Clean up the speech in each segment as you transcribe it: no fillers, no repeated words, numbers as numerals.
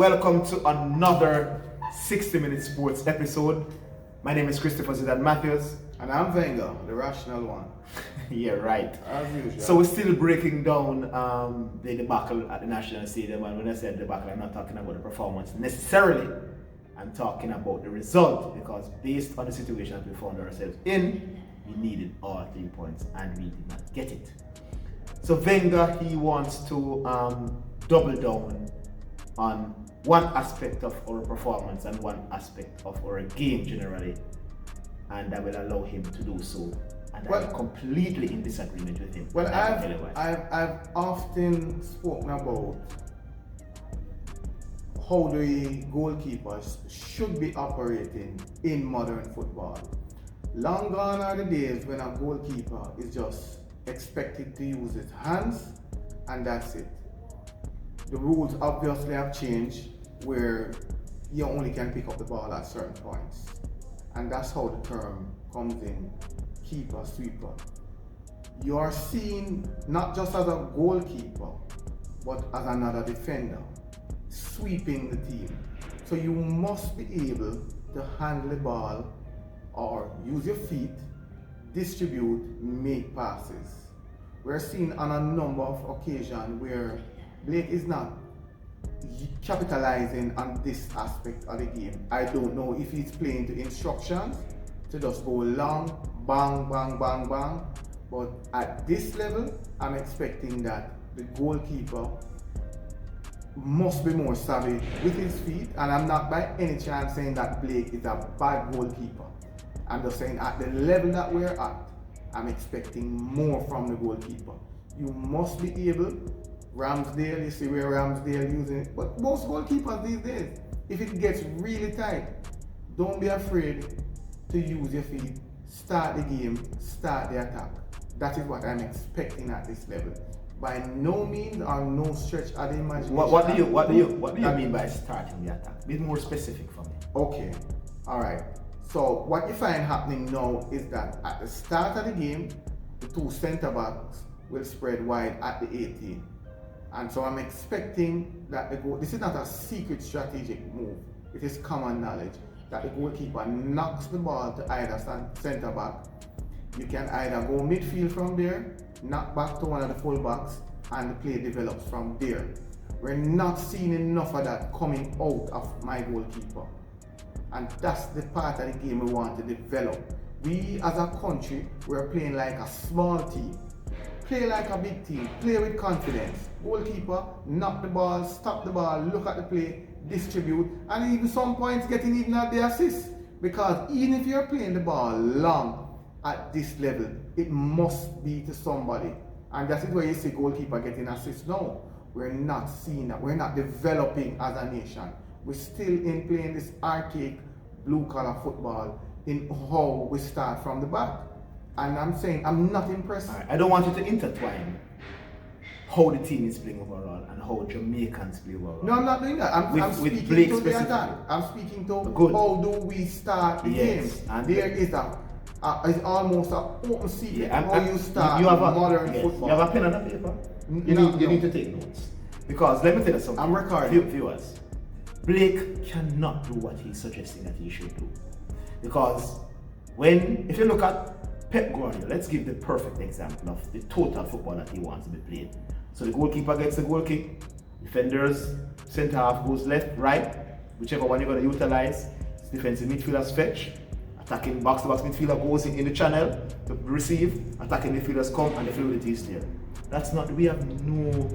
welcome to another 60-minute sports episode. My name is Christopher ZIDANE Matthews. And I'm VENGA, the rational one. Yeah, right. As usual. So we're still breaking down the debacle at the National Stadium, and when I said debacle, I'm not talking about the performance necessarily. I'm talking about the result, because based on the situation that we found ourselves in, we needed all 3 points and we did not get it. So VENGA, he wants to double down on one aspect of our performance and one aspect of our game generally, and that will allow him to do so. And I'm completely in disagreement with him. Well, I've often spoken about how the goalkeepers should be operating in modern football. Long gone are the days when a goalkeeper is just expected to use his hands and that's it. The rules obviously have changed where you only can pick up the ball at certain points. And that's how the term comes in, keeper, sweeper. You are seen not just as a goalkeeper, but as another defender, sweeping the team. So you must be able to handle the ball or use your feet, distribute, make passes. We're seen on a number of occasions where Blake is not capitalizing on this aspect of the game. I don't know if he's playing to instructions to just go long, bang, bang, bang, bang. But at this level, I'm expecting that the goalkeeper must be more savvy with his feet. And I'm not by any chance saying that Blake is a bad goalkeeper. I'm just saying at the level that we're at, I'm expecting more from the goalkeeper. You must be able. Ramsdale, you see where Ramsdale using it. But most goalkeepers these days, if it gets really tight, don't be afraid to use your feet, start the game, start the attack. That is what I'm expecting at this level. By no means or no stretch of the imagination. What do you mean by starting the attack? Be more specific for me. Okay, all right. So what you find happening now is that at the start of the game, the two centre backs will spread wide at the 18. And so I'm expecting that this is not a secret strategic move, it is common knowledge that the goalkeeper knocks the ball to either centre back. You can either go midfield from there, knock back to one of the full backs, and the play develops from there. We're not seeing enough of that coming out of my goalkeeper. And that's the part of the game we want to develop. We as a country, we're playing like a small team. Play like a big team, play with confidence. Goalkeeper, knock the ball, stop the ball, look at the play, distribute, and even some points getting even at the assist. Because even if you're playing the ball long at this level, it must be to somebody. And that is where you see goalkeeper getting assists. No, we're not seeing that. We're not developing as a nation. We're still in playing this archaic blue-collar football in how we start from the back. And I'm saying I'm not impressed. Right. I don't want you to intertwine how the team is playing overall and how Jamaicans play overall. No, I'm not doing that. I'm speaking to the attack. I'm speaking to how do we start the game. And there is it's almost an open secret how you start modern football. You have a pen and a paper? You need to take notes. Because let me tell you something. I'm recording. Viewers, Blake cannot do what he's suggesting that he should do. Because if you look at Pep Guardiola, let's give the perfect example of the total football that he wants to be played. So the goalkeeper gets the goal kick, defenders, centre half goes left, right, whichever one you're going to utilize. Defensive midfielders fetch, attacking box-to-box midfielder goes in the channel to receive, attacking midfielders come, and the fluidity is there. That's not, we have no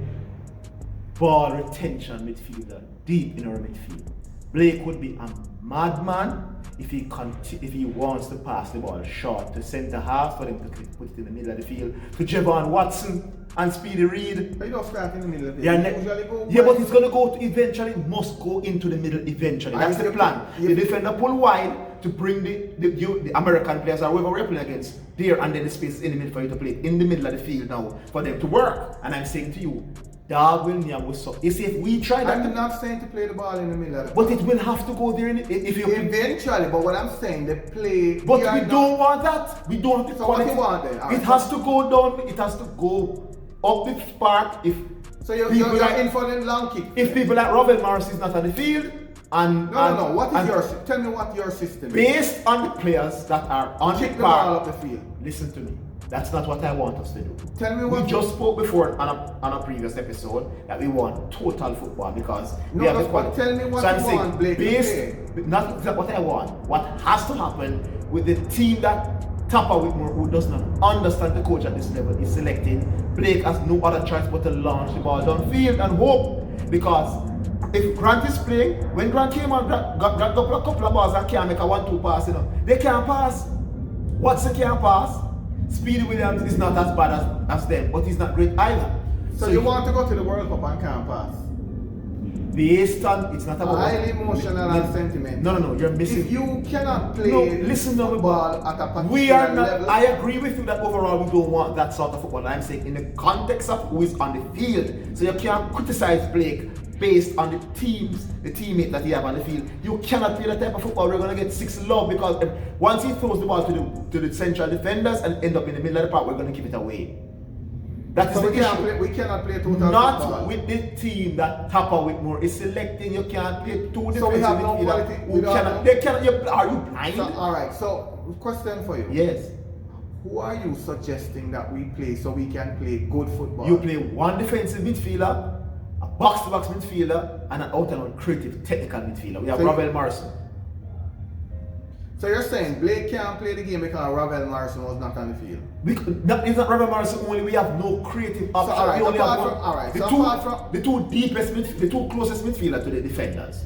ball retention midfielder deep in our midfield. Blake would be a madman if he wants to pass the ball short to centre half for them to put it in the middle of the field to Javon Watson and Speedy Reid. But you don't start in the middle of the field. Yeah, but it's going to go to eventually, must go into the middle eventually. That's the plan. The defender pull wide to bring the American players or whoever we're playing against there, and then the space in the middle for you to play in the middle of the field now for them to work. And I'm saying to you, dog will near what's up. You see, if we try that, I'm not saying to play the ball in the middle of the but it will have to go there if you eventually. But what I'm saying, the play. But we don't want that. We don't have to. So what you want then? It has to go down. It has to go up the spark. If So you're in for the long kick. If people like Ravel Morris is not on the field, no. What is your? Tell me what your system is. Based on the players that are on kick the the ball park. up the field. Listen to me. That's not what I want us to do. Tell me what. We just spoke before on a previous episode that we want total football because we have the quality. Tell me what so I'm you saying, want, Blake. not what I want. What has to happen with the team that Tampa Whitmore, who does not understand the coach at this level, is selecting. Blake has no other choice but to launch the ball downfield and hope. Because if Grant is playing, when Grant came on, Grant got a couple of balls and can't make a 1-2 pass, they can't pass. Watson can't pass. Speedy Williams is not as bad as them, but he's not great either. So you want to go to the World Cup and can't pass? Based on, it's not about highly emotional and sentimental. No, you're missing. If you cannot play football at a particular level, I agree with you that overall we don't want that sort of football. I'm saying in the context of who is on the field, so you can't criticize Blake based on the teammate that he have on the field. You cannot play that type of football. We're gonna get 6 love because once he throws the ball to the central defenders and end up in the middle of the park, we're gonna give it away. That's so the we cannot play total not football. with the team that Tampa Whitmore is selecting. You can't play 2 defensive So we have no quality. Are you blind? So, all right. So question for you. Yes. Who are you suggesting that we play so we can play good football? You play 1 defensive midfielder, a box-to-box midfielder, and an out-and-out creative technical midfielder. We have Ravel Morrison. So you're saying Blake can't play the game because Ravel Morrison was not on the field? It's not Ravel Morrison only. We have no creative option. So, we only have the two closest midfielders to the defenders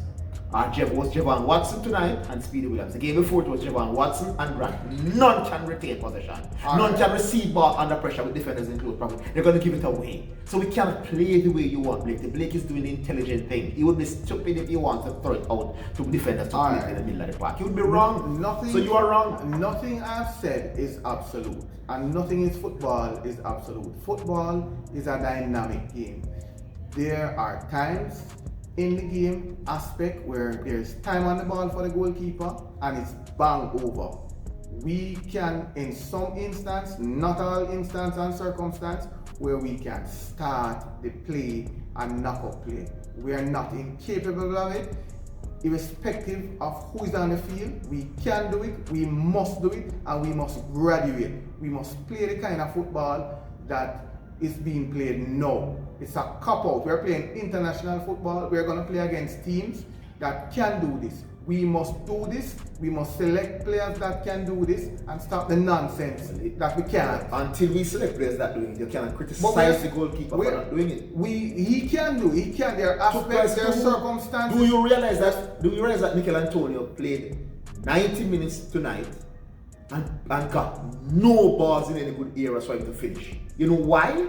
was Javon Watson tonight and Speedy Williams. The game before it was Javon Watson and Grant. None can retain possession. None can receive ball under pressure with defenders in close proximity. They're going to give it away. So we cannot play the way you want Blake. Blake is doing the intelligent thing. He would be stupid if he wants to throw it out to defenders to play in the middle of the park. He would be wrong. So you are wrong. Nothing I've said is absolute. And nothing in football is absolute. Football is a dynamic game. There are times in the game aspect where there's time on the ball for the goalkeeper and it's bang over. We can, in some instance, not all instance and circumstance, where we can start the play and knock up play. We are not incapable of it. Irrespective of who is on the field, we can do it, we must do it, and we must graduate. We must play the kind of football that is being played now. It's a cop-out. We're playing international football. We're going to play against teams that can do this. We must do this. We must select players that can do this and stop the nonsense that we can't. Until we select players that do it, you cannot criticize the goalkeeper for not doing it. He can do. He can. There are aspects, there are circumstances. Do you realize that Mikel Antonio played 90 minutes tonight and got no balls in any good area for him to finish? You know why?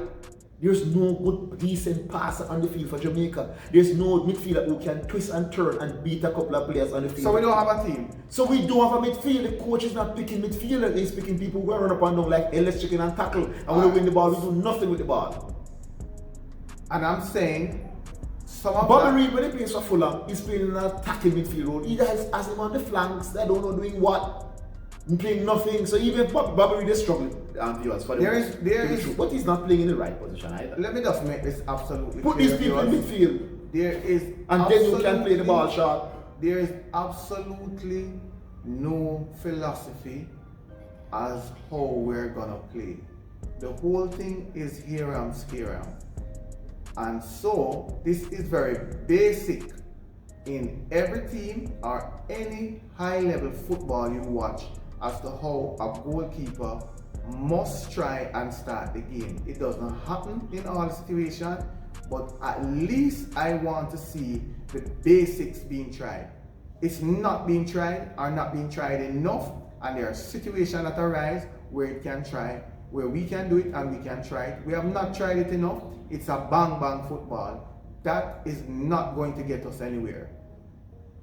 There's no good, decent passer on the field for Jamaica. There's no midfielder who can twist and turn and beat a couple of players on the field. So we don't have a team. So we don't have a midfield. The coach is not picking midfielder. He's picking people who run up and down like Ellis Chicken and tackle. And when we win the ball, we do nothing with the ball. And I'm saying, Bobby Reid, when he plays for Fulham, he's playing in an attacking midfield role. He has him on the flanks. They don't know doing what. Playing nothing. So even Bobby Reid is struggling. Viewers, for but he's not playing in the right position either. Let me just make this absolutely put clear. These people in midfield. There is and then you can play the ball short. There is absolutely no philosophy as how we're gonna play. The whole thing is hiram scaram. And so this is very basic in every team or any high level football you watch as to how a goalkeeper must try and start the game. It does not happen in all situations, but at least I want to see the basics being tried. It's not being tried or not being tried enough, and there are situations that arise where it can try, where we can do it and we can try it. We have not tried it enough. It's a bang bang football. That is not going to get us anywhere.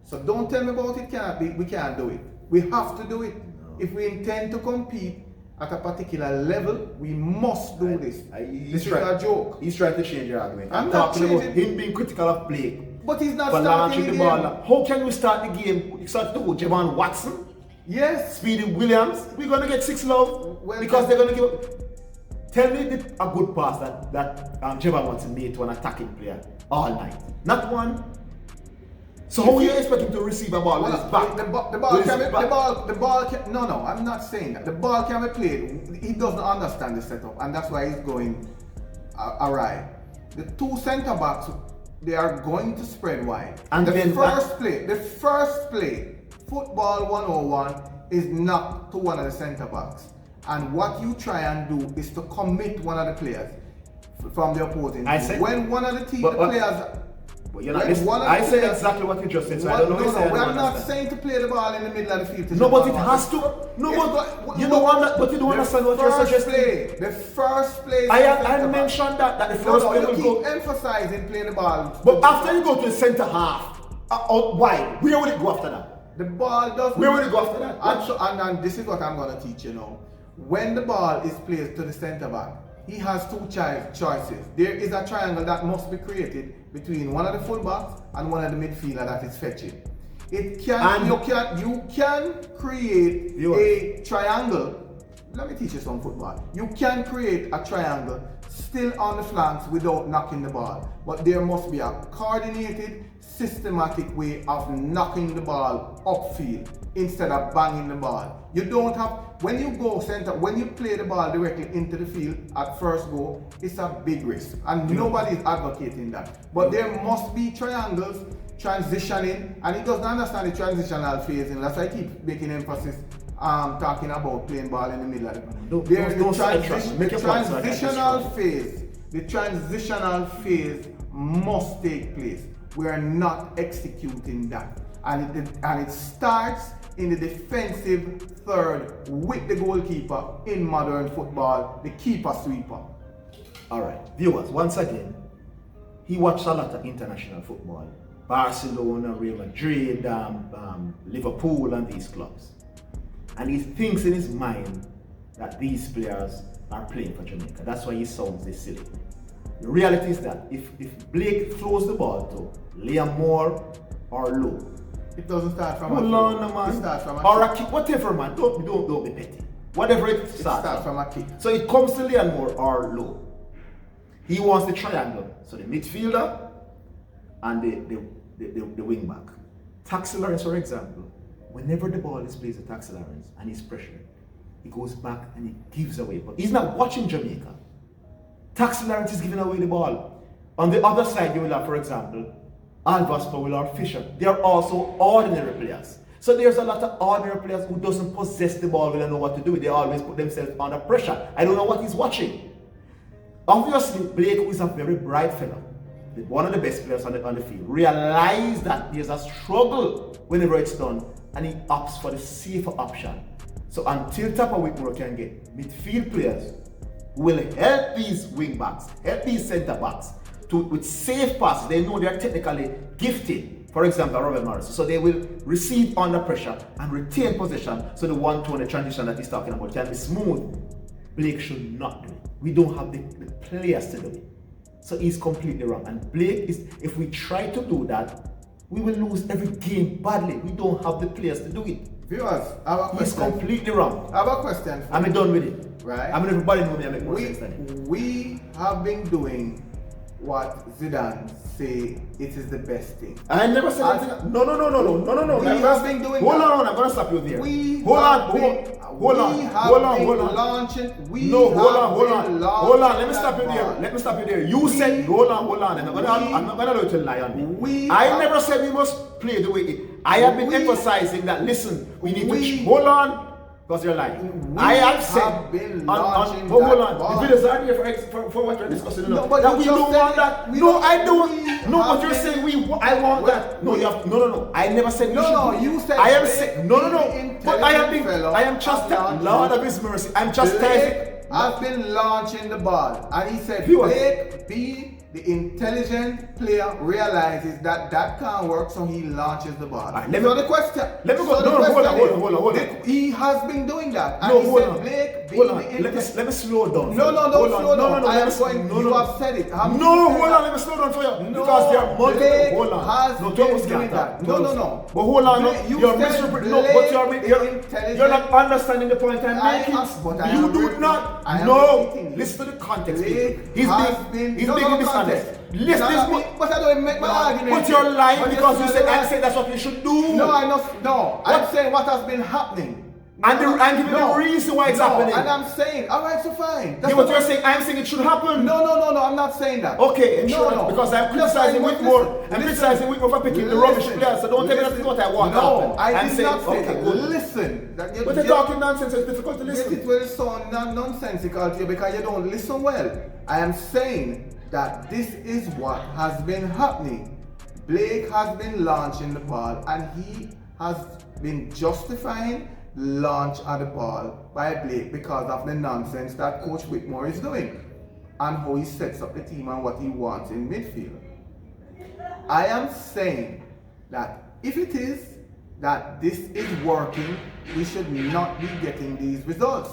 So don't tell me about it we can't do it. We have to do it. If we intend to compete at a particular level, we must do this. This is a joke. He's trying to change your argument. I'm talking not about him being critical of Blake. But he's not for starting the ball. How can you start the game? You start to go Javon Watson? Yes. Speedy Williams? We're going to get 6 love because they're going to give Tell me a good pass that Jeba wants to make to an attacking player all night. Not one. So how you expect him to receive a ball with his back? The ball can, no, I'm not saying that. The ball can be played. He doesn't understand the setup, and that's why he's going awry. The two centre backs, they are going to spread wide. And the first play, football 101 is knocked to one of the centre backs. And what you try and do is to commit one of the players from the opposing team. When one of the players. But you're not listening. I said exactly what you just said, so I don't know what we're not saying to play the ball in the middle of the field. No, but it has to. No, but you don't understand what you're suggesting. The first play. I mentioned that the first play will go. Keep emphasizing playing the ball. But after you go to the centre half, out wide, where will it go after that? The ball doesn't. Where will it go after that? And this is what I'm going to teach you now. When the ball is placed to the centre back, he has two choices. There is a triangle that must be created between one of the fullbacks and one of the midfielder that is fetching. You can create a triangle. Let me teach you some football. You can create a triangle still on the flanks without knocking the ball. But there must be a coordinated, systematic way of knocking the ball upfield instead of banging the ball. You don't have, when you go center, when you play the ball directly into the field at first go, it's a big risk. And nobody is advocating that. But there must be triangles, transitioning, and he doesn't understand the transitional phase. And that's why I keep making emphasis talking about playing ball in the middle of the transitional phase must take place. We are not executing that. And it starts in the defensive third with the goalkeeper in modern football, the keeper sweeper. Alright, viewers, once again, he watched a lot of international football. Barcelona, Real Madrid, Liverpool and these clubs. And he thinks in his mind that these players are playing for Jamaica. That's why he sounds this silly. The reality is that if Blake throws the ball to Liam Moore or Lowe, it doesn't start from it starts from a kick. Whatever, man. Don't be petty. Whatever it starts from a kick. So it comes to Liam Moore or Lowe. He wants the triangle. So the midfielder and the wing back. Taxi Lawrence, for example, whenever the ball is placed to Taxi Lawrence and he's pressured, he goes back and he gives away. But he's not watching Jamaica. Taxi Lawrence is giving away the ball. On the other side, you will have, for example, Alvas Powell or Fisher. They are also ordinary players. So there's a lot of ordinary players who doesn't possess the ball, they don't know what to do. They always put themselves under pressure. I don't know what he's watching. Obviously, Blake, who is a very bright fellow, one of the best players on the field, realize that there's a struggle whenever it's done, and he opts for the safer option. So until Tapa Whitmore can get midfield players who will help these wing backs, help these centre backs with safe passes, they know they're technically gifted. For example, Robert Morris. So they will receive under pressure and retain possession. So the 1-2 and the transition that he's talking about can be smooth. Blake should not do it. We don't have the players to do it. So he's completely wrong. And Blake is, if we try to do that, we will lose every game badly. We don't have the players to do it. Viewers, I have a question. He's completely wrong. I have a question. I'm done with it. Right. I mean, everybody knows me. I make more sense than it. We have been doing what Zidane say it is the best thing. I never said anything. No. We have been doing Hold on, I'm gonna stop you there. Hold on. Let me stop you there. You said hold on. I'm not gonna let you lie on me. I never said we must play the way it. I have been emphasizing that. Listen, we need to hold on. Because you're lying. I have said hold on. The videos are here for what we're discussing. No, but that we don't want that. No, I don't. No, but you're saying I want that. No, you have no. I never said we should. No, you said I am saying no. But I am just Lord of His mercy. I'm just I've been launching the ball, and he said, Blake B, the intelligent player, realizes that can't work, so he launches the ball. Let me go. Hold on. He has been doing that. And he said, Blake Hold on, let me slow down. No, don't slow down. No, I am going. You have said it. Let me slow down for you. No, because there are multiple. Blake hold on. has No, been Thomas doing that. can't. No. But hold on, Blake, you you're said misinterpreting. Blake No, but intelligent. you're not understanding the point I'm making. You do not. No, listen to the context. He's being dishonest. But I don't make my argument. But you're lying because you said I'm saying that's what you should do. No, I know. No, I'm saying what has been happening. And give me the reason why it's happening. And I'm saying, alright, so fine. That's what you're saying. I'm saying it should happen. No, I'm not saying that. Okay, because I'm criticizing Whitmore. I'm criticizing Whitmore for picking the rubbish players. So don't tell me that's what I want to happen. No, I did not say that. Good. Listen. But you're talking nonsense, so it's difficult to listen. Yes, it will sound nonsensical to you because you don't listen well. I am saying that this is what has been happening. Blake has been launching the ball and he has been justifying launch of the ball by Blake because of the nonsense that Coach Whitmore is doing and how he sets up the team and what he wants in midfield. I am saying that if it is that this is working, we should not be getting these results.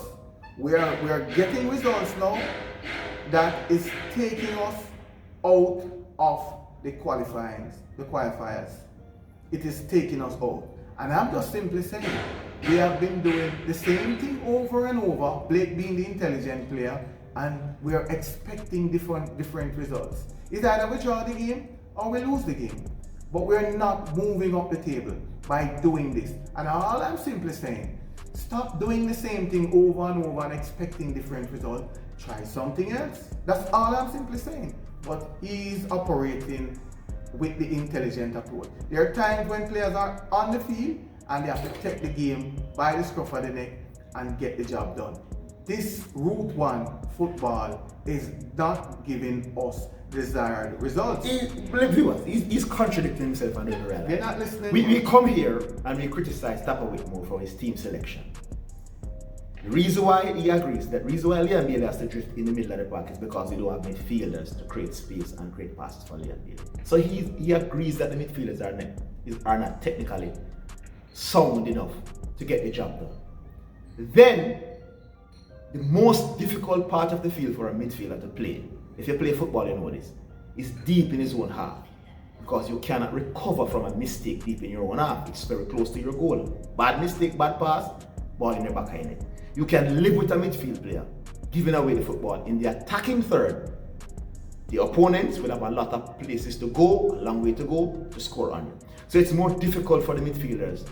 We are getting results now that is taking us out of the qualifiers. It is taking us out. And I'm just simply saying, we have been doing the same thing over and over, Blake being the intelligent player, and we are expecting different results. It's either we draw the game or we lose the game. But we're not moving up the table by doing this. And all I'm simply saying, stop doing the same thing over and over and expecting different results. Try something else. That's all I'm simply saying. But he's operating with the intelligent approach. There are times when players are on the field and they have to take the game by the scruff of the neck and get the job done. This Route 1 football is not giving us desired results. He's contradicting himself and doesn't realize. They're not listening. We come here and we criticize Tapper Whitmore for his team selection. The reason why he agrees, that reason why Liam Bailey has to drift in the middle of the park is because we don't have midfielders to create space and create passes for Liam Bailey. So he agrees that the midfielders are not technically sound enough to get the job done. Then, the most difficult part of the field for a midfielder to play, if you play football you know this, is deep in his own half. Because you cannot recover from a mistake deep in your own half. It's very close to your goal. Bad mistake, bad pass, ball in your back of it. You can live with a midfield player giving away the football in the attacking third. The opponents will have a lot of places to go, a long way to go to score on you. So it's more difficult for the midfielders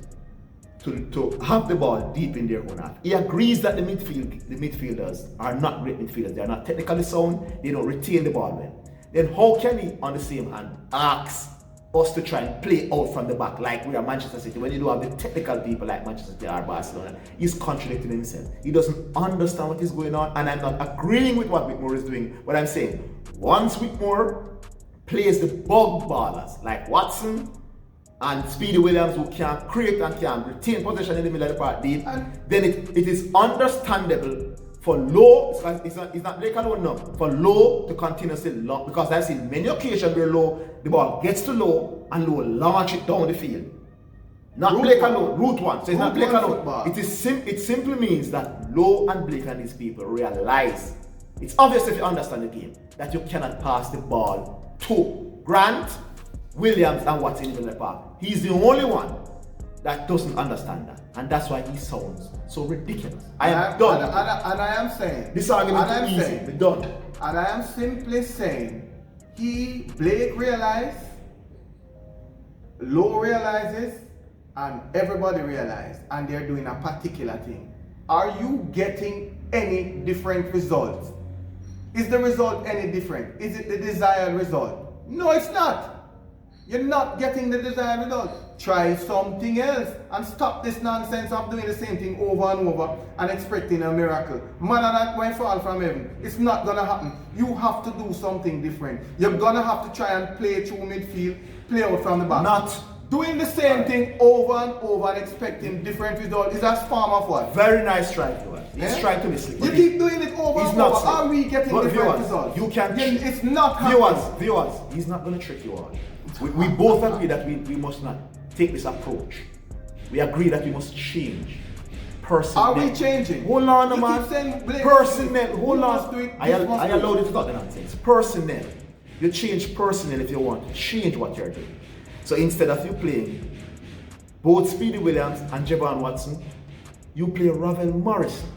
to have the ball deep in their own half. He agrees that the midfielders are not great midfielders. They are not technically sound. They don't retain the ball well. Then how can he, on the same hand, ask us to try and play out from the back like we are Manchester City when you don't have the technical people like Manchester City or Barcelona? He's contradicting himself. He doesn't understand what is going on, and I'm not agreeing with what Whitmore is doing. But I'm saying, once Whitmore plays the bug ballers like Watson and Speedy Williams, who can create and can retain possession in the middle of the park deep, then it is understandable for Low, it's not Blake alone now, for Low to continuously long, because I've seen many occasions where Low, the ball gets to Low and Low launch it down the field. Not Blake alone, Route 1. So it's not Blake alone. It simply means that Low and Blake and these people realize, it's obvious if you understand the game, that you cannot pass the ball to Grant, Williams and Watson in the middle of the park. He's the only one that doesn't understand that. And that's why he sounds so ridiculous. I am done. And I am saying, this argument is easy. We're done. And I am simply saying, Blake realized, Low realizes, and everybody realizes, and they're doing a particular thing. Are you getting any different results? Is the result any different? Is it the desired result? No, it's not. You're not getting the desired result. Try something else and stop this nonsense of doing the same thing over and over and expecting a miracle. Man and that won't fall from heaven. It's not gonna happen. You have to do something different. You're gonna have to try and play through midfield, play out from the back. Not doing the same thing over and over and expecting different results is a form of what? Very nice try, Joel. He's trying to mislead. You keep doing it over and over. Are we getting different results? You can't. It's not happening. Viewers, he's not going to trick you all. We both agree that we must not take this approach. We agree that we must change personnel. Are we changing? Hold on, You man. keep saying Blake Personnel. must do it. Hold You must on. do it. I This must do it. allowed you to talk the nonsense. Personnel. You change personnel if you want to change what you're doing. So instead of you playing both Speedy Williams and Javon Watson, you play Ravel Morrison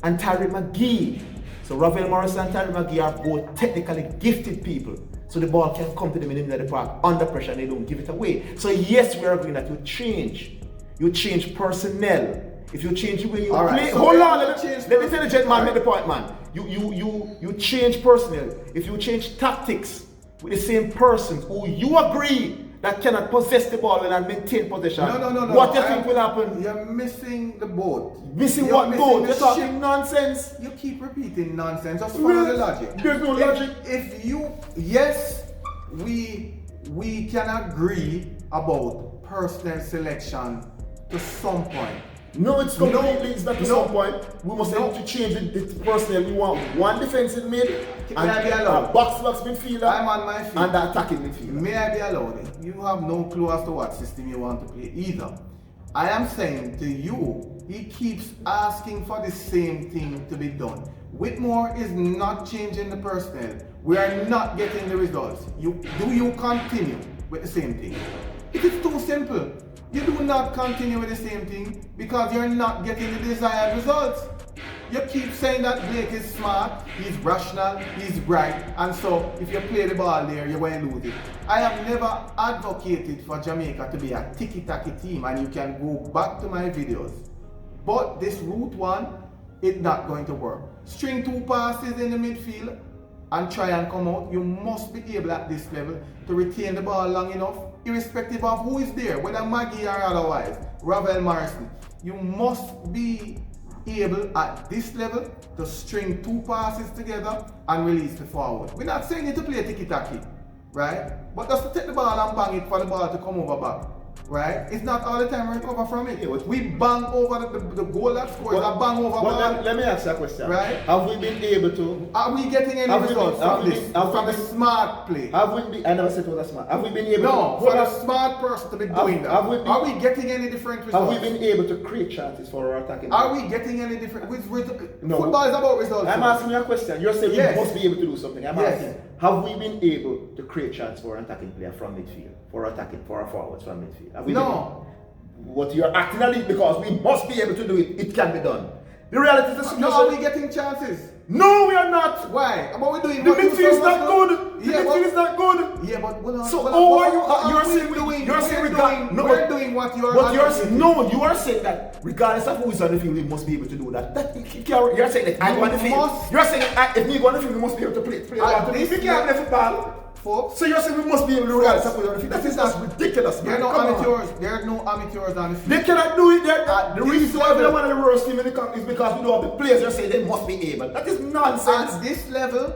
and Tyree McGee. So Ravel Morrison and Tyree McGee are both technically gifted people. So the ball can come to them in the middle of the park under pressure and they don't give it away. So yes, we are agreeing that you change. You change personnel. If you change the way you All play, right, so hold on, let let me me change tell the gentleman All make the point, man. You change personnel. If you change tactics with the same persons who you agree that cannot possess the ball and maintain possession, No. what do you think will happen? You're missing the boat. Missing You're what missing boat? the You're talking ship. nonsense. You keep repeating nonsense. Just follow the logic. There's no logic. If you, yes, we can agree about personnel selection to some point. No, it's completely, it's not to No. some point. We must have to change the personnel. We want one defensive mid May I be allowed? a box midfielder I'm on my feet. and an attacking midfielder. May I be allowed? You have no clue as to what system you want to play either. I am saying to you, he keeps asking for the same thing to be done. Whitmore is not changing the personnel. We are not getting the results. You continue with the same thing? It is too simple. You do not continue with the same thing because you're not getting the desired results. You keep saying that Blake is smart, he's rational, he's bright, and so if you play the ball there, you're going to lose it. I have never advocated for Jamaica to be a tiki-taki team, and you can go back to my videos. But this route one, it's not going to work. String two passes in the midfield and try and come out. You must be able at this level to retain the ball long enough, irrespective of who is there, whether Maggie or otherwise, Ravel Morrison. You must be able at this level to string two passes together and release the forward. We're not saying you to play tiki-taki, right? But just to take the ball and bang it for the ball to come over back, right? It's not all the time we recover from it. We bang over the goal that scores, a bang over ball. Let me ask you a question. Right? Have we been able to? Are we getting any results from this? From the smart play? Have we been? I never said it was a smart. Have we been able? No, to? for a smart person to be doing that. Are we getting any different results? Have we been able to create chances for our attacking? Are we getting any different? No. Football is about results. I'm asking you a question. You're saying Yes. we must be able to do something. I'm Yes. asking, have we been able to create chance for an attacking player from midfield, for our forwards from midfield? Have we No. What you're acting on it because we must be able to do it. It can be done. The reality is the situation. No, are we getting chances? No, we are not. Why? But we're doing The what you midfield is said not was good. The Yeah, midfield but- is not good. Yeah, but So, what are you? are You're we saying doing? You're saying We're doing what you're. But you're advocating. no. You are saying that regardless of who is on the field, we must be able to do that. You're saying that I go on the field. must- You're saying that if we go on the field, we must be able to play. This We can't play football. Folks, So you're saying we must be able to regardless of who is on the field. That is just ridiculous, there are man. no Come on. amateurs. There are no amateurs on the field. They cannot do it. At The this reason why we're level- one of the worst teams in the country is because we don't have the players. You're saying they must be able. That is nonsense. At this level,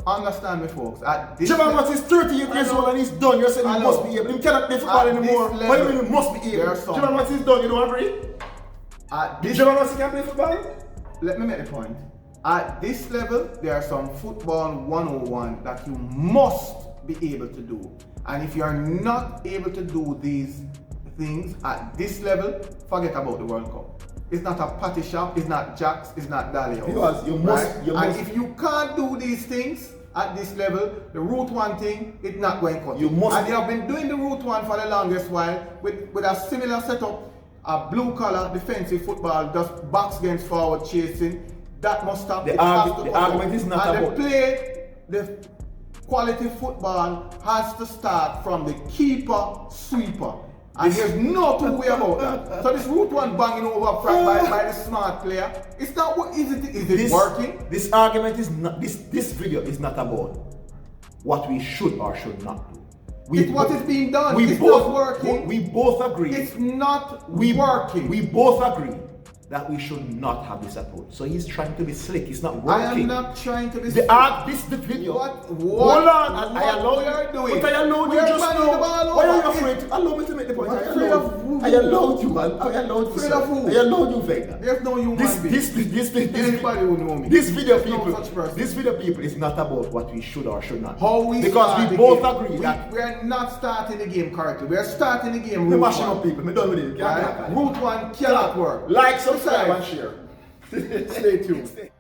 understand me, folks. At this Javon level, Watson is 38 years old and he's done. You're saying I he know. must be able. He cannot play football At anymore. this What do you level, mean he must be there able? are some- Javon Watson is done. You don't agree? at this Javon Watson can't play football? let me make the point. At this level, there are some football 101 that you must be able to do. And if you are not able to do these things at this level, forget about the World Cup. It's not a patty shop, it's not Jack's, it's not Dali House. Because you must- right? you And must- if you can't do these things at this level, the route one thing, it's not going to cut. You must- And they have been doing the route one for the longest while with a similar setup, a blue collar defensive football, just backs against forward chasing. That must stop. The It has argu- to the cut argument out. is not and about- the quality football has to start from the keeper sweeper. And there's no two way about that. So this route one banging over by the smart player, it's not what is it working? This argument is not this video is not about what we should or should not do. It's what is being done. We It's both not working. We both agree. It's not We working. both agree that we should not have this approach. So he's trying to be slick. It's not working. I am not trying to be the video. What Hold on. I what allow we are doing. But I allow We you are just banging know. the ball Why are you over. afraid? Allow me to make the point. We're I afraid allow- of I allowed you, man. I allowed you. Afraid of who? I allowed you, Venga. There's no human being. Anybody who know me. This video There's no people, such person. this video people is not about what we should or should not. How we because start we the both game. agree that We are not starting the game correctly. We are starting the game me route mashing one. up people. Me done with it. Right? Route one cannot work. Like, subscribe, and Besides, share. Stay tuned.